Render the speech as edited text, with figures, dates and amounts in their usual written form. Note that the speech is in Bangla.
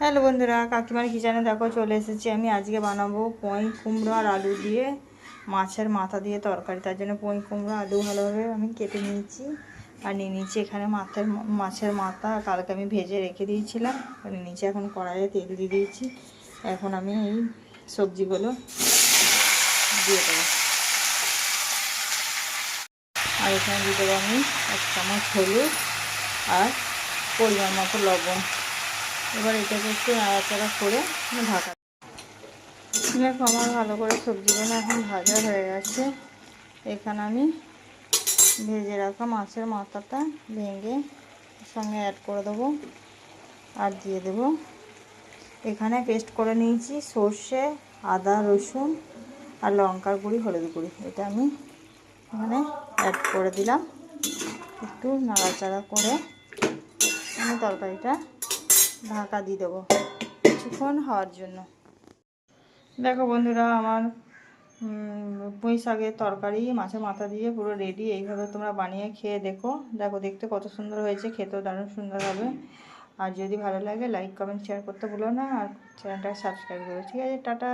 হ্যালো বন্ধুরা, কাকিমার কিচেনে দেখো চলে এসেছি। আমি আজকে বানাবো পুঁই কুমড়ো আর আলু দিয়ে মাছের মাথা দিয়ে তরকারি। তার জন্য পুঁই কুমড়ো আলু ভালোভাবে আমি কেটে নিয়েছি আর নিয়ে নিয়েছি এখানে মাছের মাথা কালকে আমি ভেজে রেখে দিয়েছিলাম। নিয়ে নিয়েছি, এখন কড়াইয়ে তেল দিয়ে দিয়েছি। এখন আমি এই সবজিগুলো দিয়ে দেবো। আর এখানে দিয়ে দেবো আমি 1 চামচ হলুদ আর পরিমাণ মতো লবণ। এবার এটাকে একটু নাড়াচাড়া করে ঢাকা। দেখো আমার ভালো করে সবজিগুলো এখন ভাজা হয়ে গেছে। এখানে আমি ভেজে রাখা মাছের মাথাটা ভেঙে সঙ্গে অ্যাড করে দেবো আর দিয়ে দেবো এখানে পেস্ট করে নিয়েছি সর্ষে, আদা, রসুন আর লঙ্কার গুঁড়ি, হলুদ গুঁড়ি। এটা আমি এখানে অ্যাড করে দিলাম। একটু নাড়াচাড়া করে আমি তরকারিটা ঢাকা দিয়ে দেবো কিছুক্ষণ হওয়ার জন্য। দেখো বন্ধুরা, আমার পুঁই শাকের তরকারি মাছের মাথা দিয়ে পুরো রেডি। এইভাবে তোমরা বানিয়ে খেয়ে দেখো। দেখতে কত সুন্দর হয়েছে, খেতেও দারুণ সুন্দর হবে। আর যদি ভালো লাগে লাইক কমেন্ট শেয়ার করতে ভুলো না, আর চ্যানেলটা সাবস্ক্রাইব করো। ঠিক আছে, টাটা।